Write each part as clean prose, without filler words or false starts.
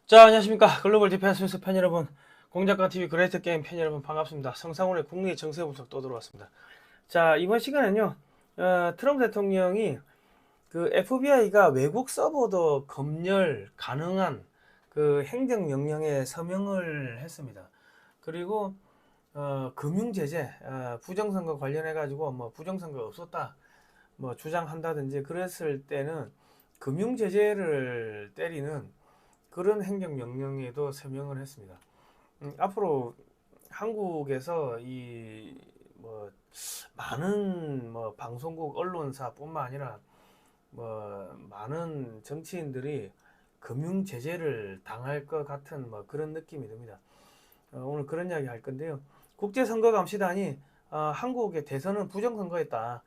자, 안녕하십니까. 글로벌 디펜스 뉴스 팬 여러분, 공작가 TV 그레이트 게임 팬 여러분 반갑습니다. 성상훈의 국내 정세 분석 또 들어왔습니다. 자, 이번 시간은요, 트럼프 대통령이 그 FBI가 외국 서버도 검열 가능한 그 행정명령에 서명을 했습니다. 그리고 금융 제재, 부정선거 관련해 가지고 뭐 부정선거 없었다 뭐 주장한다든지 그랬을 때는 금융 제재를 때리는 그런 행정명령에도 서명을 했습니다. 앞으로 한국에서 이 뭐 많은 뭐 방송국 언론사뿐만 아니라 뭐 많은 정치인들이 금융 제재를 당할 것 같은 뭐 그런 느낌이 듭니다. 오늘 그런 이야기 할 건데요. 국제선거감시단이 한국의 대선은 부정선거였다.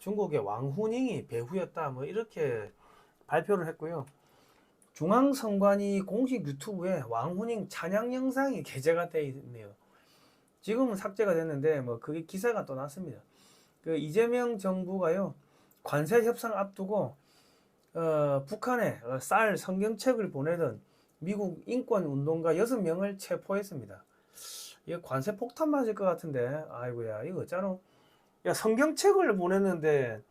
중국의 왕후닝이 배후였다. 뭐 이렇게 발표를 했고요. 중앙선관위 공식 유튜브에 왕후닝 찬양 영상이 게재가 되어 있네요. 지금은 삭제가 됐는데 뭐 그게 기사가 또 났습니다. 그 이재명 정부가요 관세 협상 앞두고 북한에 쌀 성경책을 보내던 미국 인권 운동가 6명을 체포했습니다. 이거 관세 폭탄 맞을 것 같은데 아이고야 이거 어쩌노? 야 성경책을 보냈는데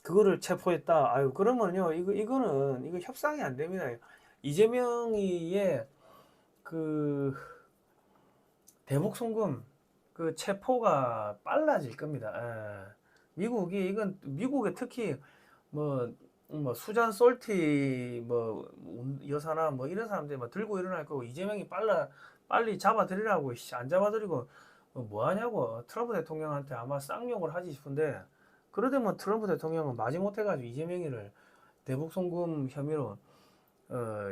그거를 체포했다. 아유 그러면요 이거 협상이 안 됩니다. 이재명이의 그 대북 송금 그 체포가 빨라질 겁니다. 미국이 이건 미국에 특히 뭐, 뭐 수잔 솔티 뭐 여사나 뭐 이런 사람들이 막 들고 일어날 거고 이재명이 빨리 잡아들이라고 안 잡아들이고 뭐 하냐고 트럼프 대통령한테 아마 쌍욕을 하지 싶은데 그러더면 트럼프 대통령은 마지못해가지고 이재명이를 대북 송금 혐의로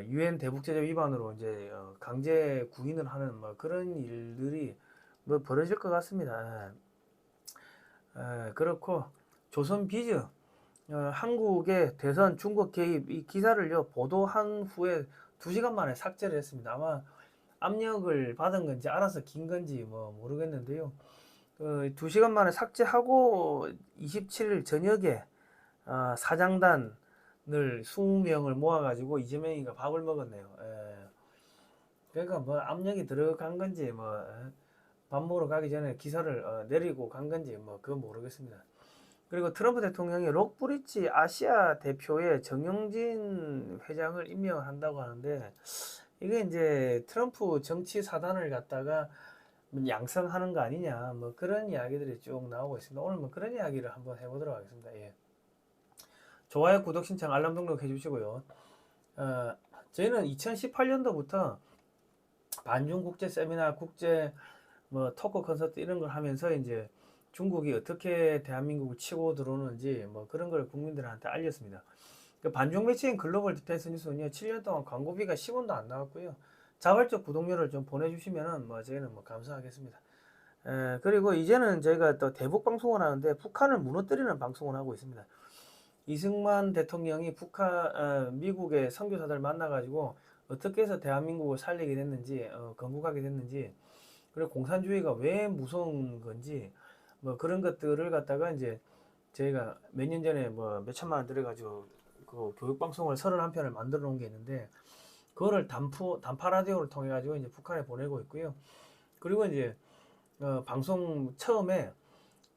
유엔 대북제재 위반으로 이제 강제 구인을 하는 뭐 그런 일들이 뭐 벌어질 것 같습니다. 그렇고 조선 비즈 한국의 대선 중국 개입 이 기사를요 보도한 후에 2시간 만에 삭제를 했습니다. 아마 압력을 받은 건지 알아서 긴 건지 뭐 모르겠는데요. 2시간 만에 삭제하고 27일 저녁에 사장단을 20명을 모아가지고 이재명이가 밥을 먹었네요. 그러니까 뭐 압력이 들어간 건지 뭐 밥 먹으러 가기 전에 기사를 내리고 간 건지 뭐 그건 모르겠습니다. 그리고 트럼프 대통령이 록브리지 아시아 대표의 정영진 회장을 임명한다고 하는데 이게 이제 트럼프 정치 사단을 갖다가 양성하는 거 아니냐 뭐 그런 이야기들이 쭉 나오고 있습니다. 오늘 뭐 그런 이야기를 한번 해보도록 하겠습니다. 예. 좋아요, 구독, 신청, 알람 등록 해주시고요. 저희는 2018년도부터 반중 국제 세미나, 국제 뭐 토크 콘서트 이런 걸 하면서 이제 중국이 어떻게 대한민국을 치고 들어오는지 뭐 그런 걸 국민들한테 알렸습니다. 그 반중 매체인 글로벌 디펜스 뉴스는요 7년 동안 광고비가 10원도 안 나왔고요. 자발적 구독료를 좀 보내주시면은 뭐 저희는 뭐 감사하겠습니다. 그리고 이제는 저희가 또 대북 방송을 하는데 북한을 무너뜨리는 방송을 하고 있습니다. 이승만 대통령이 미국의 선교사들 만나가지고 어떻게 해서 대한민국을 살리게 됐는지, 건국하게 됐는지, 그리고 공산주의가 왜 무서운 건지, 뭐 그런 것들을 갖다가 이제 저희가 몇 년 전에 뭐 몇천만 원 들여가지고 그 교육방송을 31편을 만들어 놓은 게 있는데, 그거를 단파 라디오를 통해 가지고 이제 북한에 보내고 있고요. 그리고 이제 방송 처음에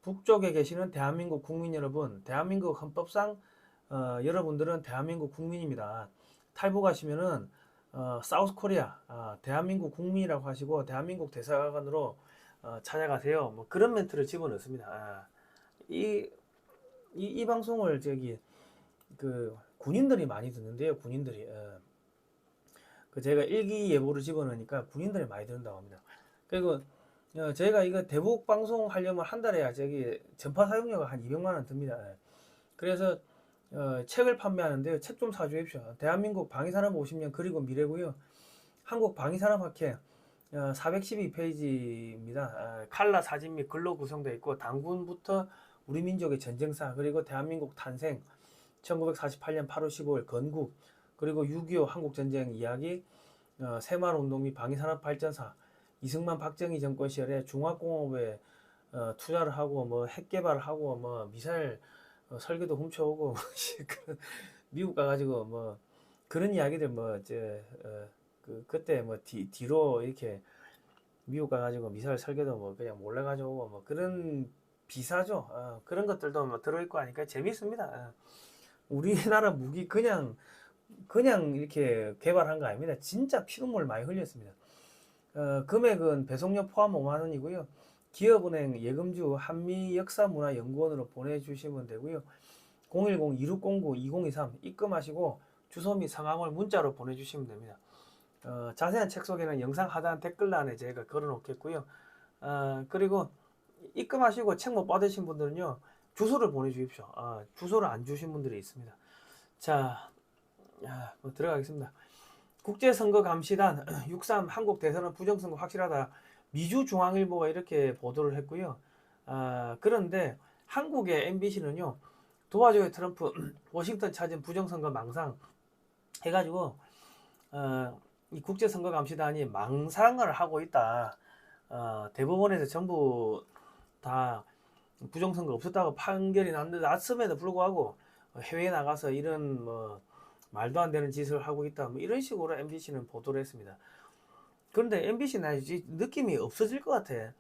북쪽에 계시는 대한민국 국민 여러분, 대한민국 헌법상 여러분들은 대한민국 국민입니다. 탈북하시면은 사우스 코리아, 대한민국 국민이라고 하시고 대한민국 대사관으로 찾아가세요. 뭐 그런 멘트를 집어넣습니다. 이, 이 방송을 저기 그 군인들이 많이 듣는데요. 군인들이 그 제가 일기예보를 집어넣으니까 군인들이 많이 듣는다고 합니다. 그리고 저희가 이거 대북 방송 하려면 한 달에 저기 전파 사용료가 한 200만 원 듭니다. 그래서 책을 판매하는데요. 책 좀 사주십시오. 대한민국 방위산업 50년 그리고 미래고요. 한국 방위산업학회 412페이지입니다. 칼라 사진 및 글로 구성되어 있고 당군부터 우리 민족의 전쟁사 그리고 대한민국 탄생 1948년 8월 15일 건국 그리고 6.25 한국전쟁 이야기 새마을운동 및 방위산업발전사 이승만 박정희 정권 시절에 중화공업에 투자를 하고 뭐 핵개발을 하고 뭐 미사일 설계도 훔쳐오고 미국 가가지고 뭐 그런 이야기들 뭐 이제 그때 뭐 뒤로 이렇게 미국 가가지고 미사일 설계도 뭐 그냥 몰래 가져오고 뭐 그런 비사죠. 그런 것들도 뭐 들어있고 하니까 재밌습니다. 우리나라 무기 그냥 이렇게 개발한 거 아닙니다. 진짜 피눈물 많이 흘렸습니다. 금액은 배송료 포함 5만 원이고요. 기업은행 예금주 한미역사문화연구원으로 보내주시면 되고요. 010-2609-2023 입금하시고 주소 및 성함을 문자로 보내주시면 됩니다. 자세한 책 소개는 영상 하단 댓글란에 제가 걸어 놓겠고요. 그리고 입금하시고 책 못 받으신 분들은요, 주소를 보내주십시오. 주소를 안 주신 분들이 있습니다. 자, 뭐 들어가겠습니다. 국제선거감시단 63 한국 대선은 부정선거 확실하다. 미주중앙일보가 이렇게 보도를 했고요. 그런데 한국의 MBC는요, 도와줘요 트럼프 워싱턴 찾은 부정선거 망상 해가지고 이 국제선거감시단이 망상을 하고 있다. 대법원에서 전부 다 부정선거 없었다고 판결이 났음에도 불구하고 해외에 나가서 이런 뭐 말도 안 되는 짓을 하고 있다. 뭐 이런 식으로 MBC는 보도를 했습니다. 그런데 MBC는 느낌이 없어질 것 같아.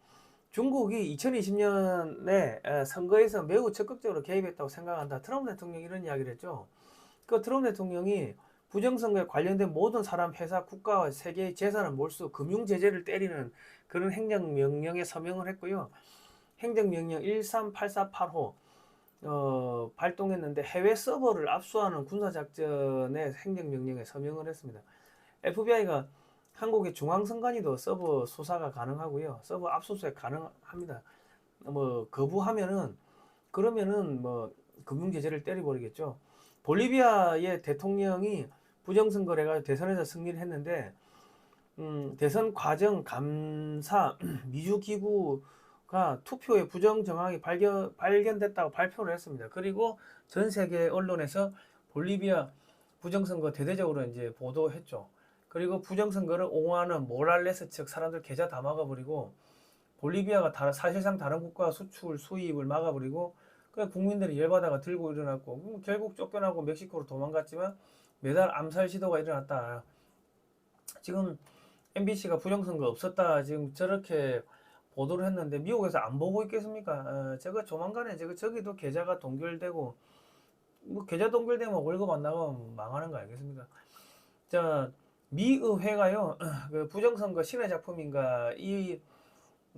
중국이 2020년에 선거에서 매우 적극적으로 개입했다고 생각한다. 트럼프 대통령이 이런 이야기를 했죠. 그 트럼프 대통령이 부정선거에 관련된 모든 사람, 회사, 국가와 세계의 재산을 몰수, 금융 제재를 때리는 그런 행정명령에 서명을 했고요. 행정명령 13848호 발동했는데 해외 서버를 압수하는 군사작전의 행정명령에 서명을 했습니다. FBI가 한국의 중앙선관위도 서버 수사가 가능하고요. 서버 압수수색 가능합니다. 뭐 거부하면은 그러면은 뭐 금융 제재를 때려버리겠죠. 볼리비아의 대통령이 부정선거를 해가지고 대선에서 승리를 했는데 대선 과정 감사 미주기구가 투표에 부정 정황이 발견됐다고 발표를 했습니다. 그리고 전 세계 언론에서 볼리비아 부정선거 대대적으로 이제 보도했죠. 그리고 부정선거를 옹호하는 모랄레스 측 사람들 계좌 다 막아버리고 볼리비아가 사실상 다른 국가 수출 수입을 막아버리고 국민들이 열받아가 들고 일어났고 결국 쫓겨나고 멕시코로 도망갔지만 매달 암살 시도가 일어났다. 지금 MBC가 부정선거 없었다 지금 저렇게 보도를 했는데 미국에서 안 보고 있겠습니까? 저거 조만간에 저기도 계좌가 동결되고 뭐 계좌 동결되면 월급 안 나가면 망하는 거 알겠습니까? 자, 미의회가요 그 부정선거 신의 작품인가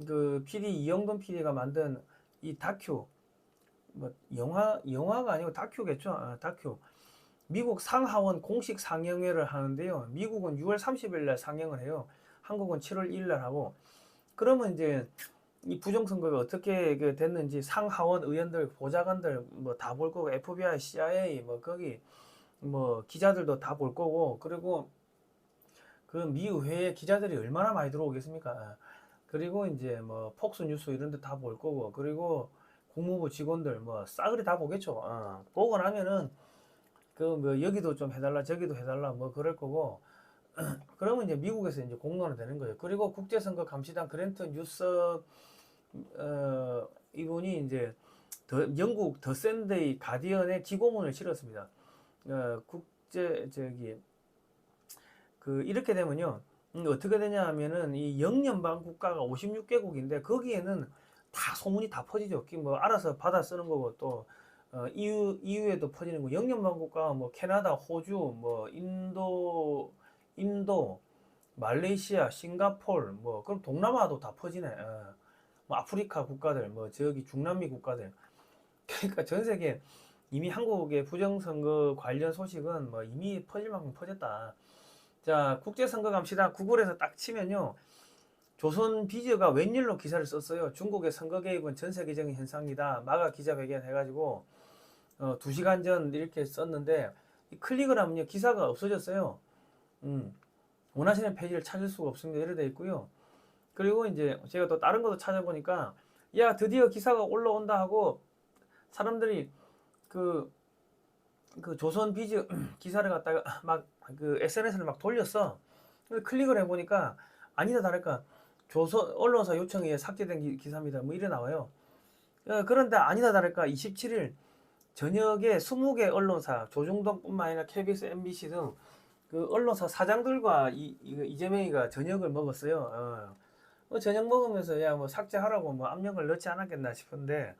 그 PD 이영돈 PD가 만든 이 다큐 뭐 영화가 아니고 다큐겠죠. 다큐 미국 상하원 공식 상영회를 하는데요. 미국은 6월 30일 날 상영을 해요. 한국은 7월 1일 날 하고 그러면 이제 이 부정선거가 어떻게 됐는지 상하원 의원들 보좌관들 뭐 다 볼 거고 FBI, CIA 뭐 거기 뭐 기자들도 다 볼 거고 그리고 그 미의회에 기자들이 얼마나 많이 들어오겠습니까? 그리고 이제 뭐 폭스 뉴스 이런 데 다 볼 거고 그리고 국무부 직원들 뭐 싸그리 다 보겠죠. 보고 나면은 그 뭐 여기도 좀 해달라 저기도 해달라 뭐 그럴 거고 그러면 이제 미국에서 이제 공론화 되는 거예요. 그리고 국제선거 감시단 그랜트 뉴스 이분이 이제 영국 더 샌데이 가디언의 기고문을 실었습니다. 이렇게 되면요. 어떻게 되냐 하면은 이 영연방 국가가 56개국인데 거기에는 다 소문이 다 퍼지죠. 뭐 알아서 받아 쓰는 거고 또 EU에도 퍼지는 거. 영연방 국가가 뭐 캐나다, 호주, 뭐 인도, 말레이시아, 싱가폴, 뭐 그럼 동남아도 다 퍼지네. 뭐 아프리카 국가들, 뭐 저기 중남미 국가들. 그러니까 전 세계 이미 한국의 부정선거 관련 소식은 뭐 이미 퍼질 만큼 퍼졌다. 자, 국제선거감시단 구글에서 딱 치면요. 조선비즈가 웬일로 기사를 썼어요. 중국의 선거 개입은 전 세계적인 현상이다. 마가 기자회견 해가지고 2시간 전 이렇게 썼는데 클릭을 하면요. 기사가 없어졌어요. 원하시는 페이지를 찾을 수가 없습니다. 이래 돼 있고요. 그리고 이제 제가 또 다른 것도 찾아보니까 야 드디어 기사가 올라온다 하고 사람들이 그 조선비즈 기사를 갖다가 막 그 SNS를 막 돌렸어. 클릭을 해보니까 아니다 다를까 조선 언론사 요청에 의해 삭제된 기사입니다. 뭐 이래 나와요. 그런데 아니다 다를까 27일 저녁에 20개 언론사 조중동뿐만 아니라 KBS, MBC 등 그 언론사 사장들과 이재명이가 저녁을 먹었어요. 저녁 먹으면서 야 뭐 삭제하라고 뭐 압력을 넣지 않았겠나 싶은데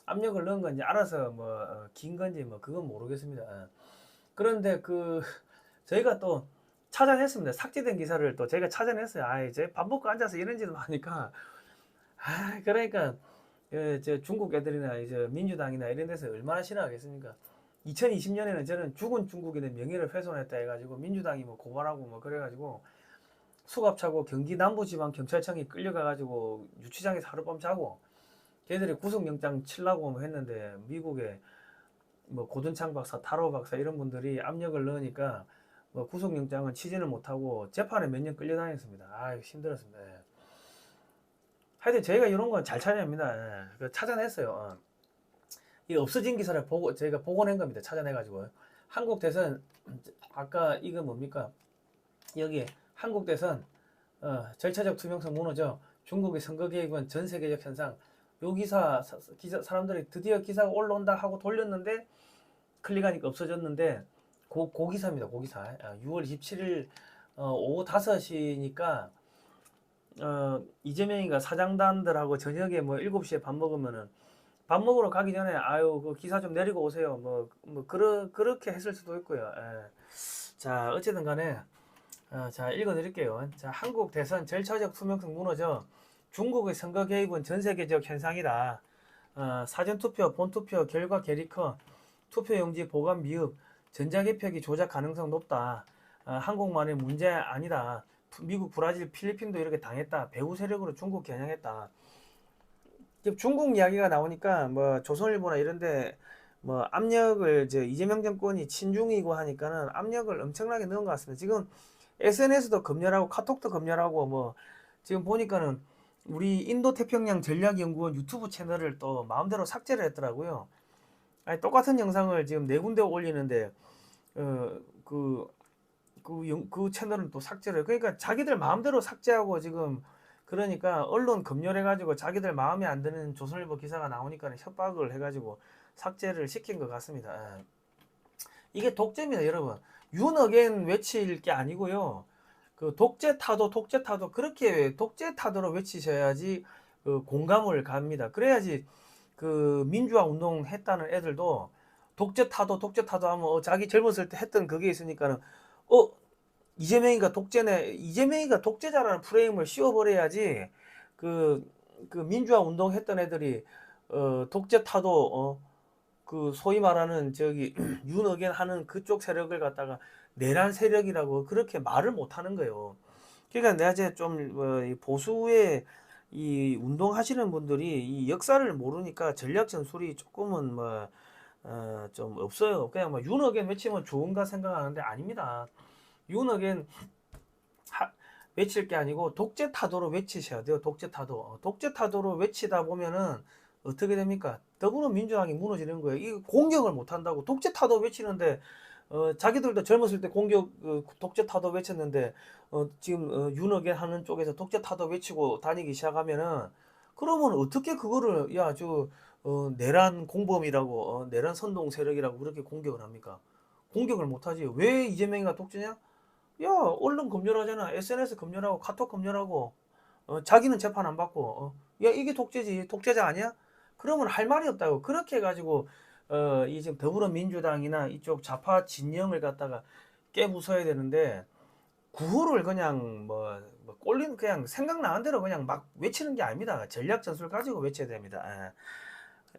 압력을 넣은 건지 알아서 뭐 긴 건지 뭐 그건 모르겠습니다. 그런데 그 저희가 또 찾아냈습니다. 삭제된 기사를 또 저희가 찾아냈어요. 아 이제 밥 먹고 앉아서 이런 짓을 하니까 그러니까 저 중국 애들이나 이제 민주당이나 이런 데서 얼마나 싫어하겠습니까? 2020년에는 저는 죽은 중국인의 명예를 훼손했다 해가지고 민주당이 뭐 고발하고 뭐 그래가지고 수갑차고 경기 남부지방경찰청이 끌려가가지고 유치장에서 하룻밤 자고 걔들이 구속영장 치려고 뭐 했는데 미국에 뭐 고든창 박사, 타로 박사 이런 분들이 압력을 넣으니까 뭐 구속영장은 치지는 못하고 재판에 몇 년 끌려다녔습니다. 아유 힘들었습니다. 예. 하여튼 저희가 이런 건 잘 찾아냅니다. 예. 찾아냈어요. 이 없어진 기사를 보고 저희가 복원한 겁니다. 찾아내가지고 한국 대선 아까 이거 뭡니까? 여기 한국 대선 절차적 투명성 무너져 중국의 선거 개입은 전 세계적 현상. 요 기사 사람들이 드디어 기사가 올라온다 하고 돌렸는데 클릭하니까 없어졌는데 고 기사입니다. 고 기사. 6월 27일 오후 5시니까 이재명이가 사장단들하고 저녁에 뭐 7시에 밥 먹으면은 밥 먹으러 가기 전에 아유 그 기사 좀 내리고 오세요. 그렇게 했을 수도 있고요. 예. 자 어쨌든 간에 자 읽어드릴게요. 자 한국 대선 절차적 투명성 무너져 중국의 선거 개입은 전 세계적 현상이다. 사전투표, 본투표 결과 계리커, 투표용지 보관 미흡, 전자개표기 조작 가능성 높다. 한국만의 문제 아니다. 미국, 브라질, 필리핀도 이렇게 당했다. 배후 세력으로 중국 겨냥했다. 중국 이야기가 나오니까 뭐 조선일보나 이런데 뭐 압력을 이재명 정권이 친중이고 하니까는 압력을 엄청나게 넣은 것 같습니다. 지금 SNS도 검열하고 카톡도 검열하고 뭐 지금 보니까는 우리 인도태평양 전략연구원 유튜브 채널을 또 마음대로 삭제를 했더라고요. 아니, 똑같은 영상을 지금 4군데 올리는데 그 채널은 또 삭제를 그러니까 자기들 마음대로 삭제하고 지금 그러니까 언론 검열해가지고 자기들 마음에 안 드는 조선일보 기사가 나오니까 협박을 해가지고 삭제를 시킨 것 같습니다. 이게 독재입니다, 여러분. 윤어겐 외칠 게 아니고요. 그 독재 타도 그렇게 독재 타도로 외치셔야지 공감을 갑니다. 그래야지 그 민주화 운동 했다는 애들도 독재 타도 하면 자기 젊었을 때 했던 그게 있으니까는 이재명이가 독재네, 이재명이가 독재자라는 프레임을 씌워버려야지 그 민주화 운동 했던 애들이 독재 타도 그 소위 말하는 저기 윤어겐 하는 그쪽 세력을 갖다가 내란 세력이라고 그렇게 말을 못하는 거예요. 그러니까 내가 이제 좀 보수의 이 운동하시는 분들이 이 역사를 모르니까 전략 전술이 조금은 좀 없어요. 그냥 뭐 윤어겐 외치면 좋은가 생각하는데 아닙니다. 윤어겐 외칠 게 아니고 독재 타도로 외치셔야 돼요. 독재 타도. 독재 타도로 외치다 보면은 어떻게 됩니까? 더불어민주당이 무너지는 거예요. 이 공격을 못 한다고 독재 타도 외치는데 자기들도 젊었을 때 독재 타도 외쳤는데 지금 윤어겐 하는 쪽에서 독재 타도 외치고 다니기 시작하면은 그러면 어떻게 그거를 내란 공범이라고 내란 선동 세력이라고 그렇게 공격을 합니까? 공격을 못 하지. 왜 이재명이가 독재냐? 야, 언론 검열하잖아. SNS 검열하고 카톡 검열하고 자기는 재판 안 받고 야 이게 독재지. 독재자 아니야? 그러면 할 말이 없다고. 그렇게 해가지고 이 지금 더불어민주당이나 이쪽 좌파 진영을 갖다가 깨부숴야 되는데 구호를 그냥 꼴린 그냥 생각나는 대로 그냥 막 외치는 게 아닙니다. 전략 전술 가지고 외쳐야 됩니다.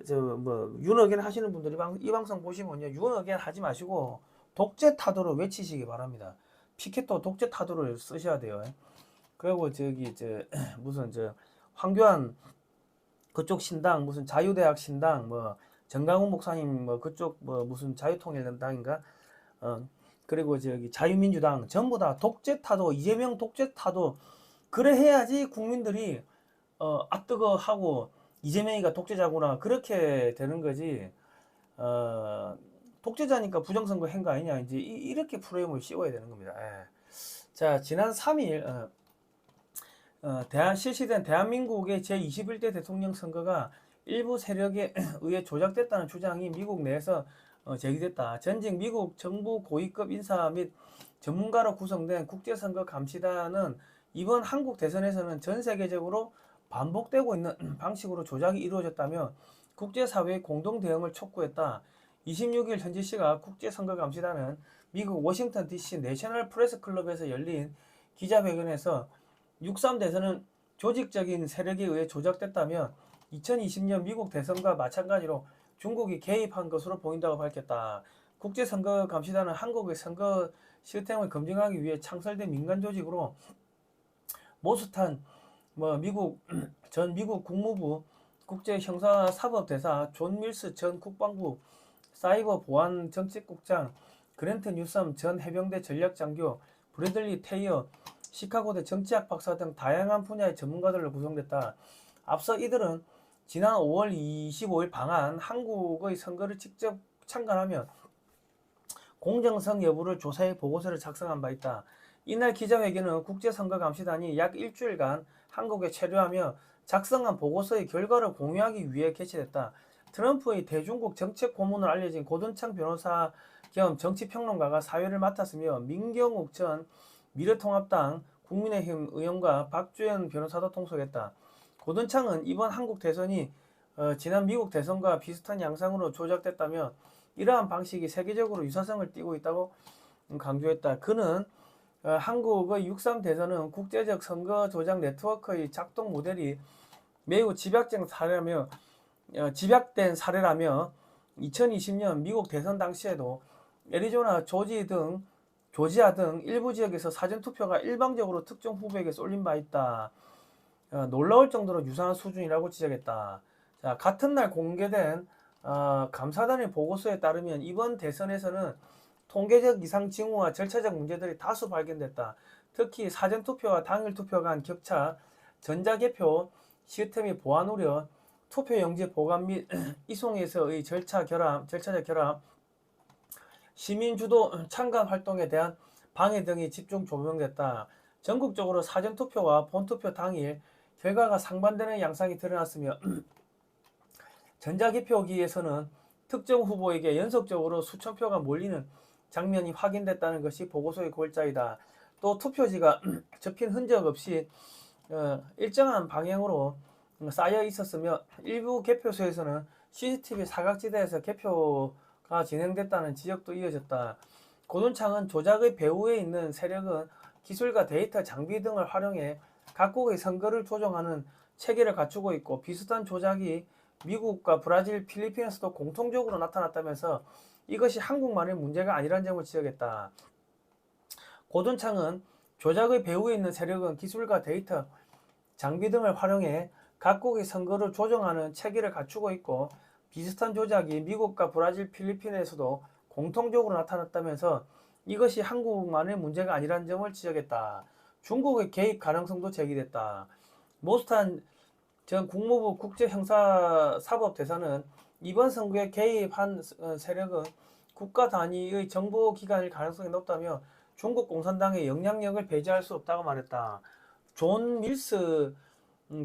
윤어겐 하시는 분들이 이 방송 보시면요, 윤어겐 하지 마시고 독재 타도로 외치시기 바랍니다. 피켓도 독재 타도를 쓰셔야 돼요. 그리고 무슨 황교안 그쪽 신당 무슨 자유대학 신당 정강훈 목사님 그쪽 무슨 자유통일당인가 그리고 자유민주당 전부 다 독재 타도, 이재명 독재 타도 그래 해야지 국민들이 뜨거 하고 이재명이가 독재자구나 그렇게 되는 거지. 독재자니까 부정선거 한 거 아니냐 이제 이렇게 프레임을 씌워야 되는 겁니다. 자, 지난 3일 실시된 대한민국의 제21대 대통령 선거가 일부 세력에 의해 조작됐다는 주장이 미국 내에서 제기됐다. 전직 미국 정부 고위급 인사 및 전문가로 구성된 국제선거감시단은 이번 한국 대선에서는 전 세계적으로 반복되고 있는 방식으로 조작이 이루어졌다며 국제사회의 공동 대응을 촉구했다. 26일 현지 시각 국제선거감시단은 미국 워싱턴 DC 내셔널 프레스 클럽에서 열린 기자회견에서 6.3 대선은 조직적인 세력에 의해 조작됐다며 2020년 미국 대선과 마찬가지로 중국이 개입한 것으로 보인다고 밝혔다. 국제선거감시단은 한국의 선거 시스템을 검증하기 위해 창설된 민간 조직으로 모스탄 전 미국 국무부 국제형사사법대사, 존 밀스 전 국방부 사이버 보안 정책국장, 그랜트 뉴섬 전 해병대 전략장교, 브래들리 테이어 시카고대 정치학 박사 등 다양한 분야의 전문가들로 구성됐다. 앞서 이들은 지난 5월 25일 방한 한국의 선거를 직접 참관하며 공정성 여부를 조사해 보고서를 작성한 바 있다. 이날 기자회견은 국제선거감시단이 약 일주일간 한국에 체류하며 작성한 보고서의 결과를 공유하기 위해 개최됐다. 트럼프의 대중국 정책 고문으로 알려진 고든창 변호사 겸 정치평론가가 사회를 맡았으며 민경욱 전 미래통합당 국민의힘 의원과 박주현 변호사도 통속했다. 고든창은 이번 한국 대선이 지난 미국 대선과 비슷한 양상으로 조작됐다며 이러한 방식이 세계적으로 유사성을 띠고 있다고 강조했다. 그는 한국의 6.3 대선은 국제적 선거 조작 네트워크의 작동 모델이 매우 집약된 사례라며 2020년 미국 대선 당시에도 애리조나, 조지아 등 일부 지역에서 사전투표가 일방적으로 특정 후보에게 쏠린 바 있다. 놀라울 정도로 유사한 수준이라고 지적했다. 자, 같은 날 공개된 감사단의 보고서에 따르면 이번 대선에서는 통계적 이상 징후와 절차적 문제들이 다수 발견됐다. 특히 사전투표와 당일투표 간 격차, 전자개표 시스템의 보안 우려, 투표용지 보관 및 이송에서의 절차적 결함, 시민주도 참관 활동에 대한 방해 등이 집중 조명됐다. 전국적으로 사전투표와 본투표 당일 결과가 상반되는 양상이 드러났으며 전자개표기에서는 특정 후보에게 연속적으로 수천 표가 몰리는 장면이 확인됐다는 것이 보고서의 골자이다. 또 투표지가 접힌 흔적 없이 일정한 방향으로 쌓여 있었으며 일부 개표소에서는 CCTV 사각지대에서 개표가 진행됐다는 지적도 이어졌다. 고든창은 조작의 배후에 있는 세력은 기술과 데이터 장비 등을 활용해 각국의 선거를 조정하는 체계를 갖추고 있고 비슷한 조작이 미국과 브라질, 필리핀에서도 공통적으로 나타났다면서 이것이 한국만의 문제가 아니라는 점을 지적했다. 고든창은 조작의 배후에 있는 세력은 기술과 데이터, 장비 등을 활용해 각국의 선거를 조정하는 체계를 갖추고 있고 비슷한 조작이 미국과 브라질, 필리핀에서도 공통적으로 나타났다면서 이것이 한국만의 문제가 아니라는 점을 지적했다. 중국의 개입 가능성도 제기됐다. 모스탄 전 국무부 국제형사사법대사는 이번 선거에 개입한 세력은 국가 단위의 정보기관일 가능성이 높다며 중국 공산당의 영향력을 배제할 수 없다고 말했다. 존 밀스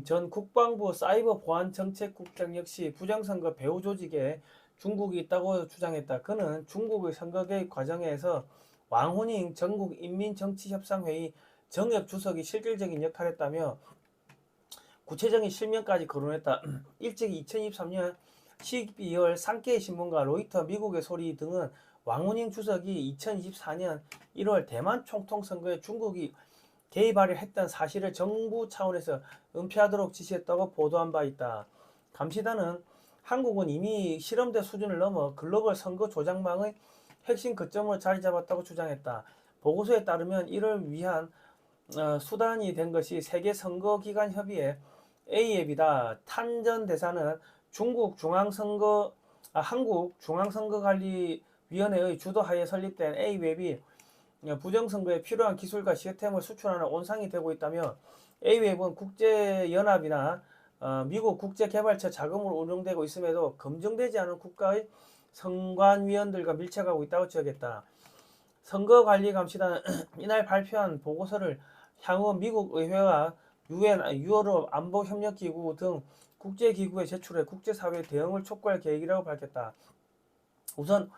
전 국방부 사이버 보안 정책국장 역시 부정선거 배후 조직에 중국이 있다고 주장했다. 그는 중국의 선거 개입 과정에서 왕훈잉 전국인민정치협상회의 정엽 주석이 실질적인 역할을 했다며 구체적인 실명까지 거론했다. 일찍 2023년 12월 산케이 신문과 로이터 미국의 소리 등은 왕훈잉 주석이 2024년 1월 대만 총통 선거에 중국이 개입하려 했던 사실을 정부 차원에서 은폐하도록 지시했다고 보도한 바 있다. 감시단은 한국은 이미 실험대 수준을 넘어 글로벌 선거 조작망의 핵심 거점으로 자리 잡았다고 주장했다. 보고서에 따르면 이를 위한 수단이 된 것이 세계선거기관협의회 AF이다. 탄전 대사는 한국중앙선거관리위원회의 주도하에 설립된 AWEB이 부정선거에 필요한 기술과 시스템을 수출하는 온상이 되고 있다며 AWEB은 국제연합이나 미국 국제개발처 자금으로 운영되고 있음에도 검증되지 않은 국가의 선관위원들과 밀착하고 있다고 지적했다. 선거관리감시단은 이날 발표한 보고서를 향후 미국 의회와 UN, 유럽 안보협력기구 등 국제기구에 제출해 국제사회의 대응을 촉구할 계획이라고 밝혔다. 우선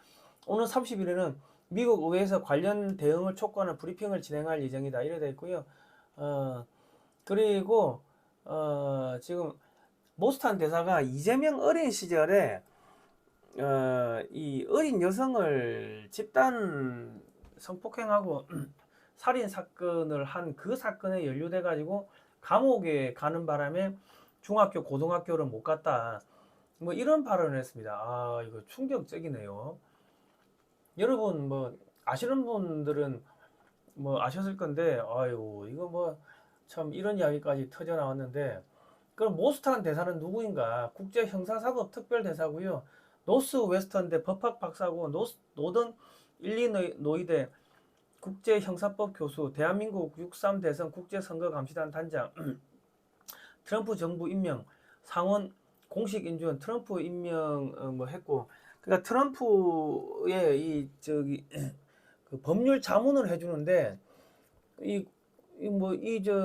오늘 30일에는 미국 의회에서 관련 대응을 촉구하는 브리핑을 진행할 예정이다. 이래 돼 있고요. 그리고 지금 모스탄 대사가 이재명 어린 시절에 이 어린 여성을 집단 성폭행하고 살인 사건을 한 그 사건에 연루돼 가지고 감옥에 가는 바람에 중학교, 고등학교를 못 갔다. 뭐 이런 발언을 했습니다. 아, 이거 충격적이네요. 여러분 뭐 아시는 분들은 뭐 아셨을 건데, 아유, 이거 뭐 참 이런 이야기까지 터져 나왔는데, 그럼 모스탄 대사는 누구인가? 국제 형사사법 특별 대사고요. 노스 웨스턴대 법학 박사고 노던 일리노이대 국제 형사법 교수, 대한민국 6.3 대선 국제선거감시단 단장, 트럼프 정부 임명, 상원 공식 인준, 트럼프 임명 뭐 했고, 그러니까 트럼프의 이 저기 그 법률 자문을 해주는데 이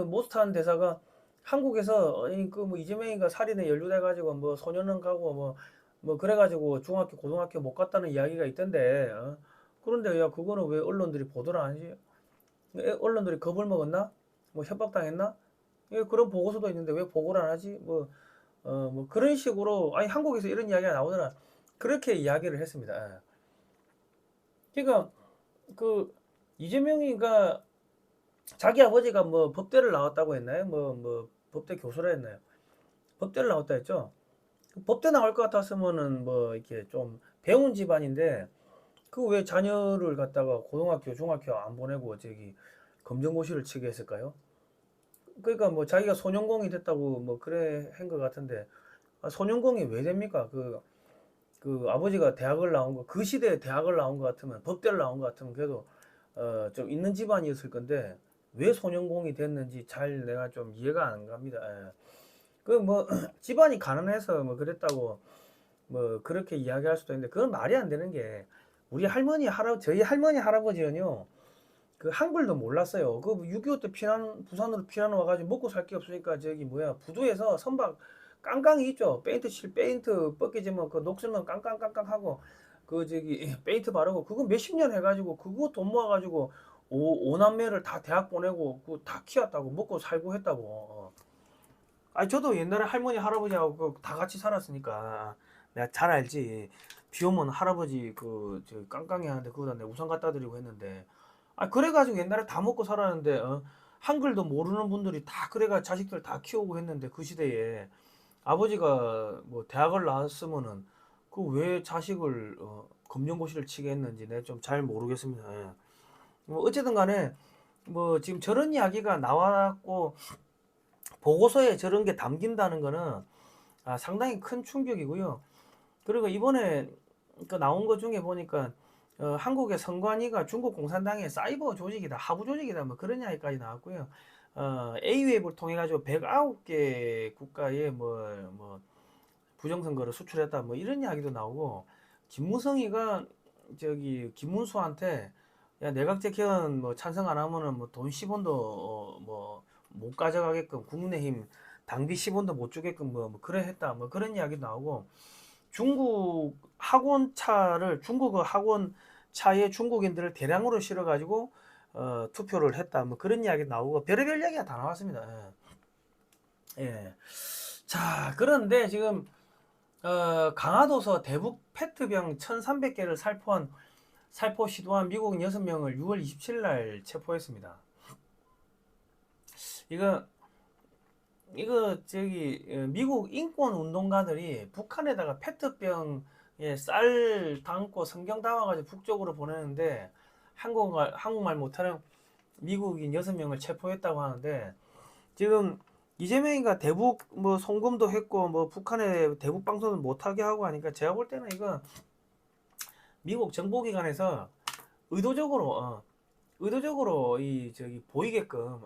모스탄 대사가 한국에서 그뭐 이재명이가 살인에 연루돼 가지고 뭐 소년원 가고 뭐 그래가지고 중학교 고등학교 못 갔다는 이야기가 있던데 그런데 야 그거는 왜 언론들이 보도를 안 하지? 언론들이 겁을 먹었나? 뭐 협박당했나? 예, 그런 보고서도 있는데 왜 보고를 안 하지? 뭐 그런 식으로 아니 한국에서 이런 이야기가 나오더라. 그렇게 이야기를 했습니다. 예. 그러니까 그 이재명이가 자기 아버지가 뭐 법대를 나왔다고 했나요? 뭐 법대 교수라 했나요? 법대를 나왔다 했죠. 법대 나올 것 같았으면은 뭐 이렇게 좀 배운 집안인데 그 왜 자녀를 갖다가 고등학교, 중학교 안 보내고 저기 검정고시를 치게 했을까요? 그러니까 뭐 자기가 소년공이 됐다고 뭐 그래 한 것 같은데 소년공이 왜 됩니까? 그 아버지가 대학을 나온 거, 그 시대에 대학을 나온 것 같으면 법대를 나온 것 같으면 그래도 좀 있는 집안이었을 건데 왜 소년공이 됐는지 잘 내가 좀 이해가 안 갑니다. 예. 그 뭐 집안이 가난해서 뭐 그랬다고 뭐 그렇게 이야기할 수도 있는데 그건 말이 안 되는 게 우리 저희 할머니 할아버지는요 그 한글도 몰랐어요. 그 6.25 때 부산으로 피난 와가지고 먹고 살 게 없으니까 저기 뭐야 부두에서 선박 깡깡이 있죠. 페인트 벗겨지면 그 녹슬면 깡깡깡깡 하고 그 저기 페인트 바르고 그거 몇십 년 해가지고 그거 돈 모아가지고 오남매를 다 대학 보내고 그거 다 키웠다고 먹고 살고 했다고. 아니 저도 옛날에 할머니 할아버지하고 다 같이 살았으니까 내가 잘 알지. 비 오면 할아버지 저 깡깡이 하는데 그거다 내가 우산 갖다 드리고 했는데 아 그래가지고 옛날에 다 먹고 살았는데 한글도 모르는 분들이 다 그래가 자식들 다 키우고 했는데 그 시대에 아버지가 뭐 대학을 나왔으면은 그 왜 자식을 검정고시를 치게 했는지 내가 좀 잘 모르겠습니다. 예. 뭐 어쨌든 간에 뭐 지금 저런 이야기가 나왔고 보고서에 저런 게 담긴다는 거는 상당히 큰 충격이고요. 그리고 이번에 그 나온 것 중에 보니까 한국의 선관위가 중국 공산당의 사이버 조직이다, 하부 조직이다, 뭐 그런 이야기까지 나왔고요. A웹을 통해 가지고 109개 국가에 뭐 부정선거를 수출했다, 뭐 이런 이야기도 나오고 김무성이가 저기 김문수한테 야 내각제 개헌 뭐 찬성 안 하면은 뭐 돈 10원도 뭐 못 가져가게끔 국민의힘 당비 10원도 못 주게끔 뭐 그래 했다, 뭐 그런 이야기 나오고 중국어 학원 차에 중국인들을 대량으로 실어가지고 투표를 했다. 뭐 그런 이야기 나오고 별의별 이야기가 다 나왔습니다. 예. 예. 자, 그런데 지금 강화도서 대북 페트병 1,300개를 살포 시도한 미국인 6명을 6월 27일 날 체포했습니다. 이거 저기 미국 인권 운동가들이 북한에다가 페트병에 쌀 담고 성경 담아가지고 북쪽으로 보내는데 한국말 못하는 미국인 6명을 체포했다고 하는데 지금 이재명이가 대북 뭐 송금도 했고 뭐 북한에 대북 방송을 못하게 하고 하니까 제가 볼 때는 이거 미국 정보기관에서 의도적으로 이 저기 보이게끔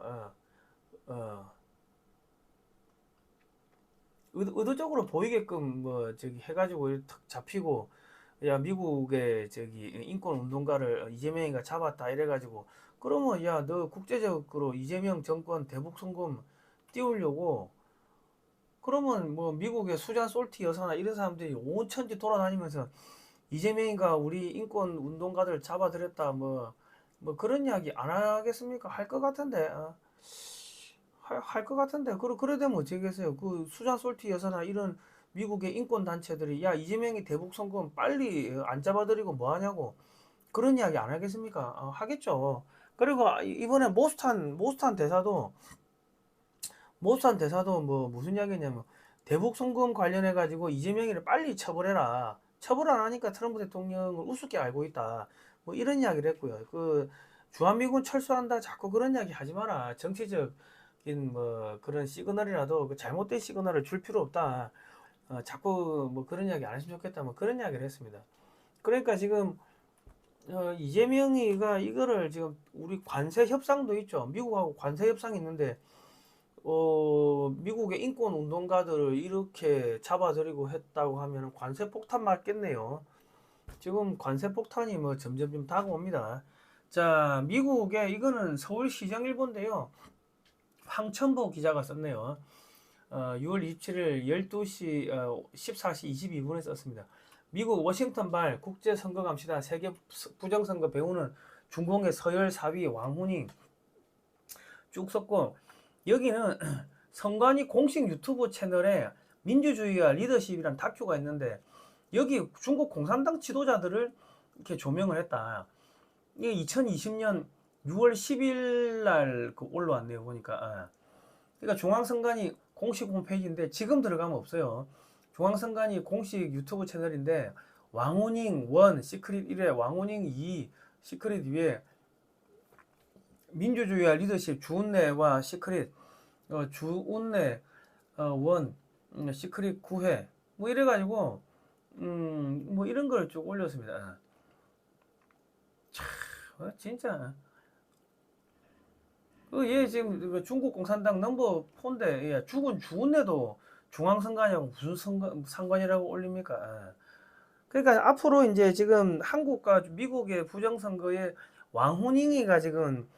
의도적으로 보이게끔 뭐 저기 해가지고 탁 잡히고 야 미국의 저기 인권 운동가를 이재명이가 잡았다 이래가지고 그러면 야 너 국제적으로 이재명 정권 대북 송금 띄우려고 그러면 뭐 미국의 수잔 솔티 여사나 이런 사람들이 온 천지 돌아다니면서 이재명이가 우리 인권 운동가들 잡아들였다 뭐 그런 이야기 안 하겠습니까? 할 것 같은데 할 것 같은데 그래 되면 어쩌겠어요. 그 수잔 솔티 여사나 이런 미국의 인권 단체들이 야 이재명이 대북 송금 빨리 안 잡아들이고 뭐 하냐고 그런 이야기 안 하겠습니까? 하겠죠. 그리고 이번에 모스탄 대사도 뭐 무슨 이야기냐면 대북 송금 관련해 가지고 이재명이를 빨리 처벌해라. 처벌 안 하니까 트럼프 대통령을 우습게 알고 있다. 뭐 이런 이야기를 했고요. 그 주한미군 철수한다 자꾸 그런 이야기 하지 마라. 정치적인 뭐 그런 시그널이라도 그 잘못된 시그널을 줄 필요 없다. 자꾸 뭐 그런 이야기 안 했으면 좋겠다. 뭐 그런 이야기를 했습니다. 그러니까 지금 이재명이가 이거를 지금 우리 관세 협상도 있죠. 미국하고 관세 협상이 있는데 미국의 인권 운동가들을 이렇게 잡아들이고 했다고 하면 관세 폭탄 맞겠네요. 지금 관세 폭탄이 뭐 점점 다가옵니다. 자, 미국의 이거는 서울시정일보인데요. 황천보 기자가 썼네요. 6월 27일 12시 14시 22분에 썼습니다. 미국 워싱턴발 국제선거감시단 세계 부정선거 배우는 중공의 서열 4위 왕훈이 쭉 썼고 여기는 선관위 공식 유튜브 채널에 민주주의와 리더십이란 다큐가 있는데 여기 중국 공산당 지도자들을 이렇게 조명을 했다. 이게 2020년 6월 10일 날 올라왔네요. 보니까. 그러니까 중앙선관위 공식 홈페이지인데 지금 들어가면 없어요. 중앙선관위 공식 유튜브 채널인데 왕우닝 1 시크릿 1회 왕우닝 2 시크릿 2회 민주주의와 리더십 주운내와 시크릿 주운내 1 시크릿 9회 뭐 이래가지고 뭐 이런 걸 쭉 올렸습니다. 참 진짜 얘 지금 중국 공산당 넘버 4인데 죽은 주운내도 중앙선관위하고 무슨 상관이라고 올립니까? 그러니까 앞으로 이제 지금 한국과 미국의 부정선거에 왕후닝이가 지금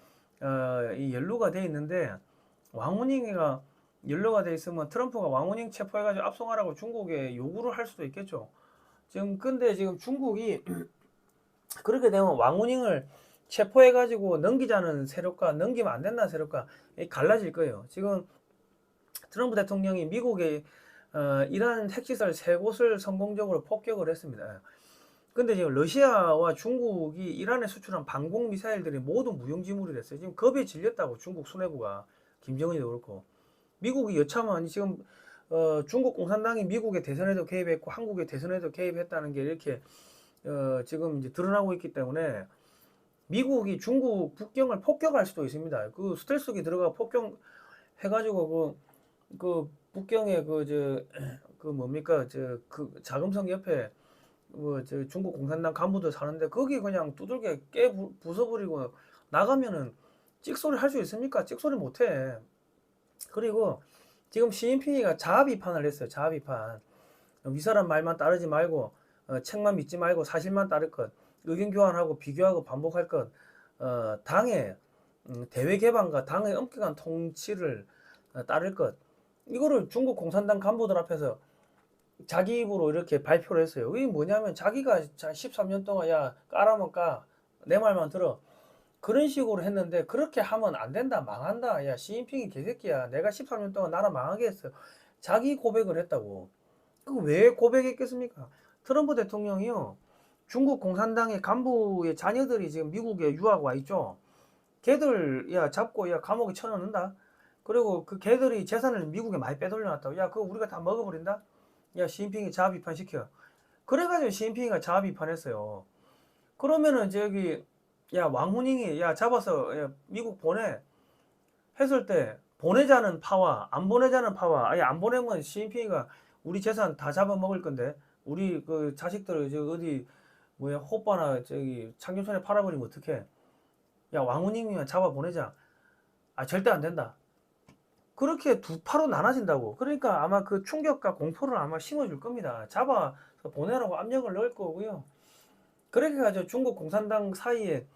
이 연루가 돼 있는데 왕후닝이가 연루가 돼 있으면 트럼프가 왕후닝 체포해가지고 압송하라고 중국에 요구를 할 수도 있겠죠. 지금 근데 지금 중국이 그렇게 되면 왕후닝을 체포해가지고 넘기자는 세력과 넘기면 안 된다는 세력과 갈라질 거예요. 지금 트럼프 대통령이 미국의 이란 핵시설 3곳을 성공적으로 폭격을 했습니다. 근데 지금 러시아와 중국이 이란에 수출한 방공 미사일들이 모두 무용지물이 됐어요. 지금 겁에 질렸다고 중국 수뇌부가 김정은이도 그렇고 미국이 여차하면 지금 중국 공산당이 미국의 대선에도 개입했고 한국의 대선에도 개입했다는 게 이렇게 지금 이제 드러나고 있기 때문에 미국이 중국 북경을 폭격할 수도 있습니다. 그 스텔스기 들어가 폭격해가지고 그 북경에 그 뭡니까 그 자금성 옆에 저 중국 공산당 간부들 사는데 거기 그냥 두들겨 부숴버리고 나가면은 찍소리 할 수 있습니까? 찍소리 못해. 그리고 지금 시진핑이가 자아 비판을 했어요. 자아 비판. 위 사람 말만 따르지 말고 책만 믿지 말고 사실만 따를 것. 의견 교환하고 비교하고 반복할 것. 당의 대외 개방과 당의 엄격한 통치를 따를 것. 이거를 중국 공산당 간부들 앞에서 자기 입으로 이렇게 발표를 했어요. 이게 뭐냐면 자기가 13년 동안 야 까라면 까. 내 말만 들어. 그런 식으로 했는데 그렇게 하면 안 된다. 망한다. 야 시진핑이 개새끼야. 내가 13년 동안 나라 망하게 했어. 자기 고백을 했다고. 그 왜 고백했겠습니까? 트럼프 대통령이요. 중국 공산당의 간부의 자녀들이 지금 미국에 유학 와 있죠. 걔들 야 잡고 야 감옥에 쳐넣는다. 그리고 그 걔들이 재산을 미국에 많이 빼돌려놨다고. 야 그거 우리가 다 먹어버린다. 야 시진핑이 자아 비판시켜. 그래가지고 시진핑이가 자아 비판했어요. 그러면은 저기 야 왕후닝이 야 잡아서 야, 미국 보내 했을 때 보내자는 파와 안 보내자는 파와 아예 안 보내면 시진핑이가 우리 재산 다 잡아먹을 건데 우리 그 자식들을 저 어디 뭐야 호빠나 저기 창조촌에 팔아버리면 어떡해. 야 왕후닝이만 잡아 보내자. 아 절대 안 된다. 그렇게 두 파로 나눠진다고. 그러니까 아마 그 충격과 공포를 아마 심어줄 겁니다. 잡아서 보내라고 압력을 넣을 거고요. 그렇게 가지고 중국 공산당 사이에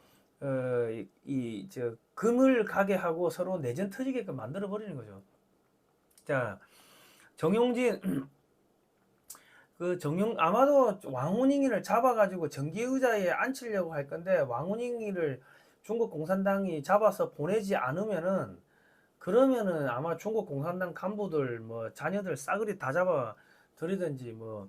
저 금을 가게 하고 서로 내전 터지게끔 만들어 버리는 거죠. 자, 정용진 그 아마도 왕후닝이를 잡아가지고 정계의자에 앉히려고 할 건데, 왕후닝이를 중국 공산당이 잡아서 보내지 않으면은, 그러면은 아마 중국 공산당 간부들 뭐 자녀들 싸그리 다 잡아 들이든지, 뭐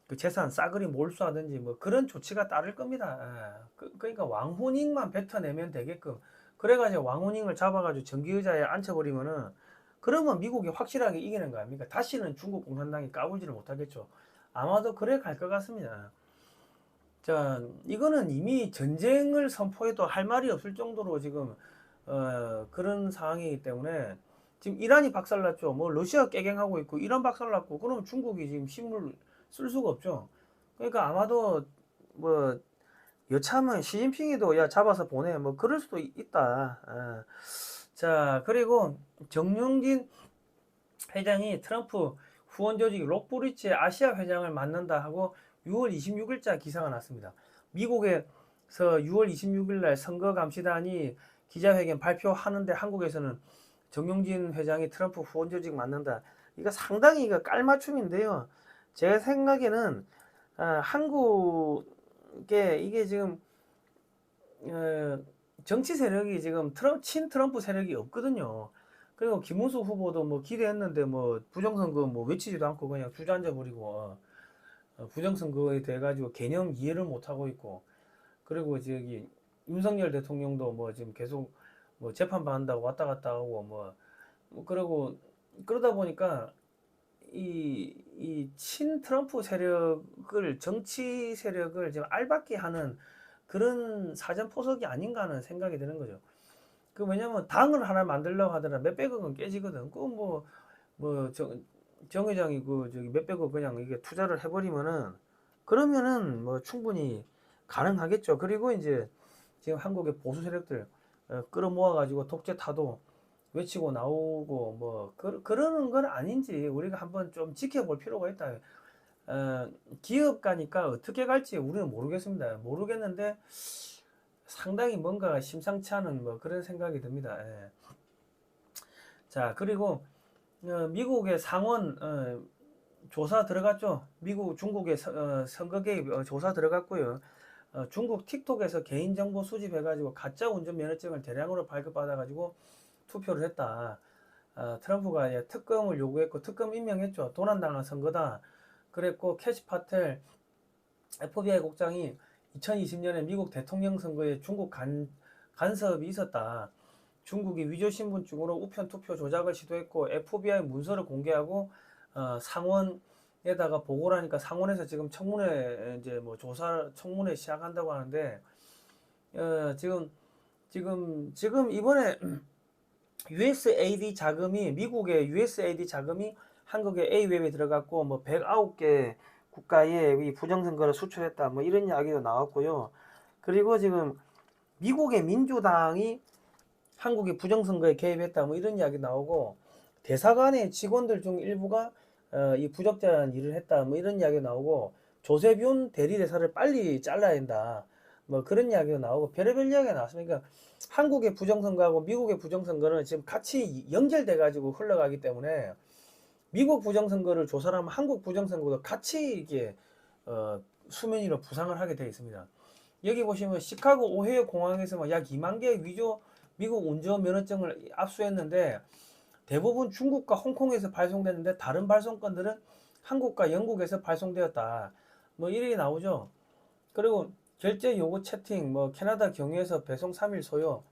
그 재산 싸그리 몰수하든지 뭐 그런 조치가 따를 겁니다. 그러니까 왕후닝만 뱉어내면 되게끔, 그래가지고 왕후닝을 잡아가지고 정계의자에 앉혀버리면은, 그러면 미국이 확실하게 이기는 거 아닙니까? 다시는 중국 공산당이 까불지를 못하겠죠. 아마도 그래 갈 것 같습니다. 자, 이거는 이미 전쟁을 선포해도 할 말이 없을 정도로 지금 그런 상황이기 때문에, 지금 이란이 박살났죠. 뭐 러시아 깨갱하고 있고 이란 박살났고, 그러면 중국이 지금 힘을 쓸 수가 없죠. 그러니까 아마도 뭐 여차하면 시진핑이도 야 잡아서 보내 뭐 그럴 수도 있다. 자, 그리고 정용진 회장이 트럼프 후원 조직 록브리츠의 아시아 회장을 맡는다 하고 6월 26일자 기사가 났습니다. 미국에서 6월 26일 날 선거감시단이 기자회견 발표하는데, 한국에서는 정용진 회장이 트럼프 후원 조직 맡는다. 이거 상당히 이거 깔맞춤인데요. 제 생각에는 한국에 이게 지금 정치 세력이 지금 친트럼프 세력이 없거든요. 그리고 김문수 후보도 뭐 기대했는데 뭐 부정선거 뭐 외치지도 않고 그냥 주저앉아 버리고, 부정선거에 대해 가지고 개념 이해를 못 하고 있고, 그리고 저기 윤석열 대통령도 뭐 지금 계속 뭐 재판 받는다고 왔다 갔다 하고 그러고 그러다 보니까 이 친트럼프 세력을, 정치 세력을 지금 알받게 하는 그런 사전포석이 아닌가 하는 생각이 드는 거죠. 그 왜냐면 당을 하나 만들려고 하더라 몇백억은 깨지거든. 정 회장이 그 저기 몇백억 그냥 이게 투자를 해버리면은, 그러면은 뭐 충분히 가능하겠죠. 그리고 이제 지금 한국의 보수 세력들 끌어모아 가지고 독재 타도 외치고 나오고 뭐 그러는 건 아닌지 우리가 한번 좀 지켜볼 필요가 있다. 기업 가니까 어떻게 갈지 우리는 모르겠습니다. 모르겠는데 상당히 뭔가 심상치 않은 뭐 그런 생각이 듭니다. 자, 그리고 미국의 상원 조사 들어갔죠. 중국의 선거 개입 조사 들어갔고요. 중국 틱톡에서 개인정보 수집해가지고 가짜 운전 면허증을 대량으로 발급받아가지고 투표를 했다. 트럼프가 특검을 요구했고 특검 임명했죠. 도난당한 선거다. 그랬고 캐시 파텔 FBI 국장이 2020년에 미국 대통령 선거에 중국 간섭이 있었다. 중국이 위조신분증으로 우편 투표 조작을 시도했고 FBI 문서를 공개하고 상원에다가 보고를 하니까 상원에서 지금 청문회 이제 뭐 조사 청문회 시작한다고 하는데, 지금 이번에 USAID 자금이, 미국의 USAID 자금이 한국의 A웹에 들어갔고 뭐 109개 국가에 이 부정선거를 수출했다 뭐 이런 이야기도 나왔고요. 그리고 지금 미국의 민주당이 한국의 부정선거에 개입했다 뭐 이런 이야기 나오고, 대사관의 직원들 중 일부가 이 부적절한 일을 했다 뭐 이런 이야기 나오고, 조세균 대리대사를 빨리 잘라야 된다 뭐 그런 이야기가 나오고, 별의별 이야기가 나왔으니까 한국의 부정선거하고 미국의 부정선거는 지금 같이 연결돼 가지고 흘러가기 때문에, 미국 부정선거를 조사를 하면 한국 부정선거도 같이 이게 수면 위로 부상을 하게 되어 있습니다. 여기 보시면 시카고 오헤이오 공항에서 약 2만 개 위조 미국 운전 면허증을 압수했는데, 대부분 중국과 홍콩에서 발송됐는데 다른 발송건들은 한국과 영국에서 발송되었다. 뭐 이렇게 나오죠. 그리고 결제 요구 채팅, 뭐 캐나다 경유에서 배송 3일 소요.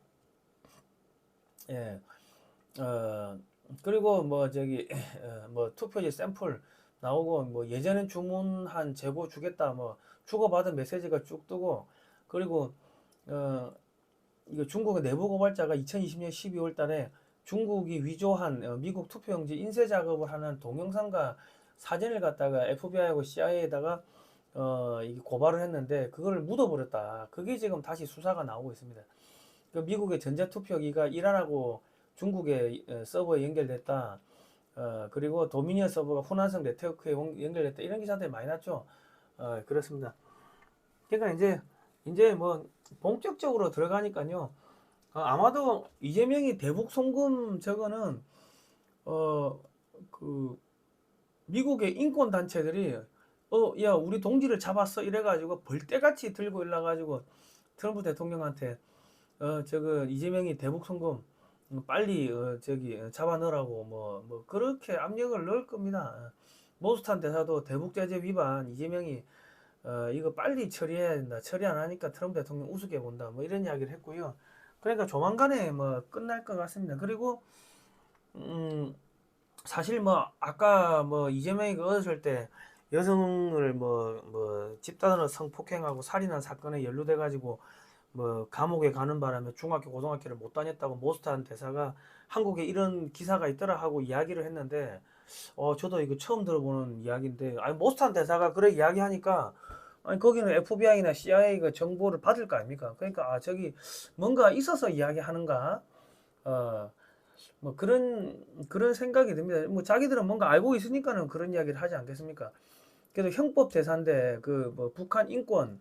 예. 그리고 뭐 저기 뭐 투표지 샘플 나오고, 뭐 예전엔 주문한 재고 주겠다 뭐 주고받은 메시지가 쭉 뜨고, 그리고 이거 중국의 내부 고발자가 2020년 12월 달에 중국이 위조한 미국 투표용지 인쇄 작업을 하는 동영상과 사진을 갖다가 FBI하고 CIA에다가 이게 고발을 했는데 그걸 묻어버렸다. 그게 지금 다시 수사가 나오고 있습니다. 그 미국의 전자투표기가 이란하고 중국의 서버에 연결됐다. 그리고 도미니언 서버가 후난성 네트워크에 연결됐다. 이런 기사들이 많이 났죠. 그렇습니다. 그러니까 이제 뭐 본격적으로 들어가니까요. 아마도 이재명이 대북 송금 저거는 그 미국의 인권 단체들이 야, 우리 동지를 잡았어 이래가지고 벌떼같이 들고 일러가지고 트럼프 대통령한테 저거 이재명이 대북 송금 빨리 잡아 넣으라고 뭐 그렇게 압력을 넣을 겁니다. 모스탄 대사도 대북 제재 위반 이재명이 이거 빨리 처리해야 된다. 처리 안 하니까 트럼프 대통령 우습게 본다. 뭐 이런 이야기를 했고요. 그러니까 조만간에 뭐 끝날 것 같습니다. 그리고 사실 뭐 아까 뭐 이재명이 그 어렸을 때 여성을 뭐 집단으로 성폭행하고 살인한 사건에 연루돼 가지고 뭐 감옥에 가는 바람에 중학교 고등학교를 못 다녔다고 모스탄 대사가 한국에 이런 기사가 있더라 하고 이야기를 했는데 저도 이거 처음 들어보는 이야기인데 아니 모스탄 대사가 그래 이야기하니까 아니 거기는 FBI나 CIA가 정보를 받을 거 아닙니까? 그러니까 저기 뭔가 있어서 이야기하는가? 뭐 그런 생각이 듭니다. 뭐 자기들은 뭔가 알고 있으니까는 그런 이야기를 하지 않겠습니까? 그래도 형법 대사인데 그 뭐 북한 인권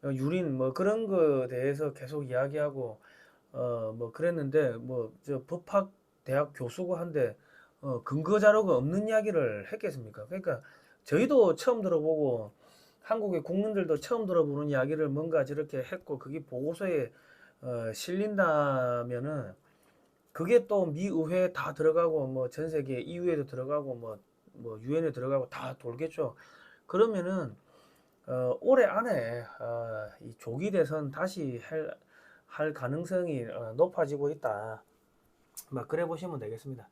유린 뭐 그런 거 대해서 계속 이야기하고 뭐 그랬는데 뭐 저 법학 대학 교수고 한데 근거 자료가 없는 이야기를 했겠습니까? 그러니까 저희도 처음 들어보고 한국의 국민들도 처음 들어보는 이야기를 뭔가 저렇게 했고 그게 보고서에 실린다면은 그게 또 미 의회에 다 들어가고 뭐 전 세계 EU에도 들어가고 뭐 유엔에 들어가고 다 돌겠죠. 그러면은 올해 안에 이 조기 대선 다시 할 가능성이 높아지고 있다. 막 그래 보시면 되겠습니다.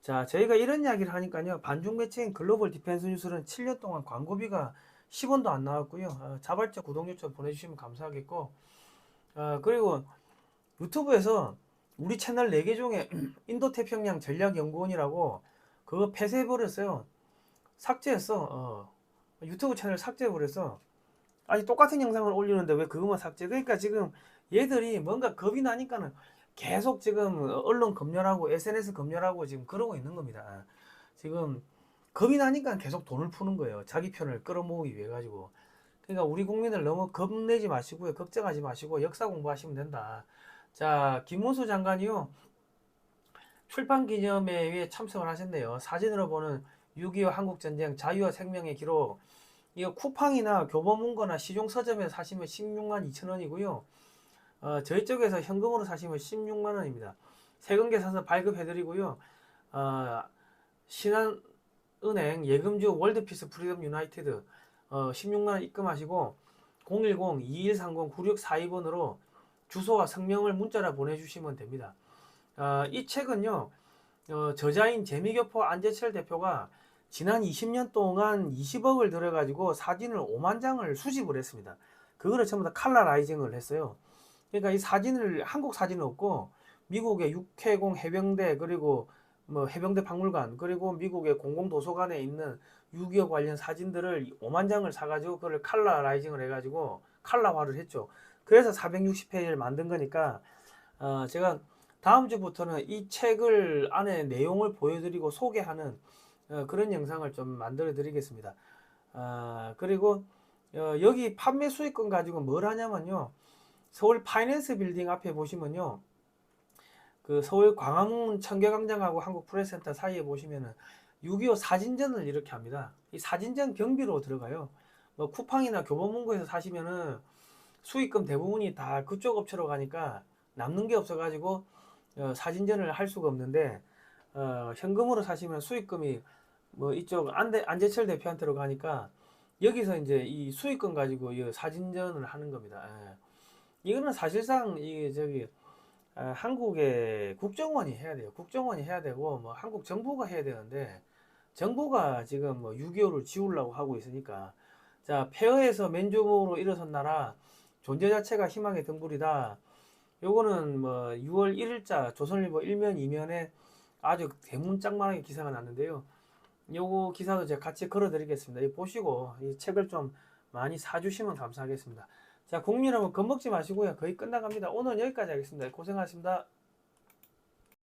자, 저희가 이런 이야기를 하니까요. 반중 매체인 글로벌 디펜스 뉴스는 7년 동안 광고비가 10원도 안 나왔고요. 자발적 구독 요청 보내주시면 감사하겠고, 그리고 유튜브에서 우리 채널 4개 중에 인도태평양 전략연구원이라고 그거 폐쇄해버렸어요. 삭제했어. 유튜브 채널 삭제해버렸어. 아니 똑같은 영상을 올리는데 왜 그것만 삭제? 그러니까 지금 얘들이 뭔가 겁이 나니까는 계속 지금 언론 검열하고 SNS 검열하고 지금 그러고 있는 겁니다. 지금 겁이 나니까 계속 돈을 푸는 거예요. 자기 편을 끌어모으기 위해 가지고. 그러니까 우리 국민들 너무 겁내지 마시고요. 걱정하지 마시고 역사 공부하시면 된다. 자, 김문수 장관이요. 출판기념회에 참석을 하셨네요. 사진으로 보는 6.25 한국전쟁 자유와 생명의 기록. 이거 쿠팡이나 교보문고나 시중 서점에서 사시면 16만 2천 원이고요. 저희 쪽에서 현금으로 사시면 16만 원입니다. 세금 계산서 발급해드리고요. 신한은행 예금주 월드피스 프리덤 유나이티드 16만 원 입금하시고 010-2130-9642번으로 주소와 성명을 문자로 보내주시면 됩니다. 이 책은요. 저자인 재미교포 안재철 대표가 지난 20년 동안 20억을 들여가지고 사진을 5만 장을 수집을 했습니다. 그거를 전부 다 칼라라이징을 했어요. 그러니까 이 사진을 한국 사진은 없고 미국의 육해공 해병대 그리고 뭐 해병대 박물관 그리고 미국의 공공도서관에 있는 6.25 관련 사진들을 5만 장을 사가지고 그걸 칼라라이징을 해가지고 칼라화를 했죠. 그래서 460페이지를 만든 거니까 제가 다음 주부터는 이 책을 안에 내용을 보여드리고 소개하는 그런 영상을 좀 만들어 드리겠습니다. 그리고 여기 판매 수익금 가지고 뭘 하냐면요. 서울 파이낸스 빌딩 앞에 보시면요. 그 서울 광화문 청계광장하고 한국 프레스센터 사이에 보시면은 6.25 사진전을 이렇게 합니다. 이 사진전 경비로 들어가요. 뭐 쿠팡이나 교보문고에서 사시면은 수익금 대부분이 다 그쪽 업체로 가니까 남는 게 없어가지고 사진전을 할 수가 없는데 현금으로 사시면 수익금이 뭐 이쪽 안재철 대표한테로 가니까 여기서 이제 이 수익금 가지고 이 사진전을 하는 겁니다. 이거는 사실상 이 저기 한국의 국정원이 해야 돼요. 국정원이 해야 되고 뭐 한국 정부가 해야 되는데 정부가 지금 뭐 6.25를 지우려고 하고 있으니까 자 폐허에서 맨주먹으로 일어선 나라 존재 자체가 희망의 등불이다. 요거는 뭐 6월 1일자 조선일보 1면 2면에 아주 대문짝만하게 기사가 났는데요. 요거 기사도 제가 같이 걸어 드리겠습니다. 이 보시고 이 책을 좀 많이 사주시면 감사하겠습니다. 자, 국민 여러분 겁먹지 마시고요. 거의 끝나갑니다. 오늘 여기까지 하겠습니다. 고생하셨습니다.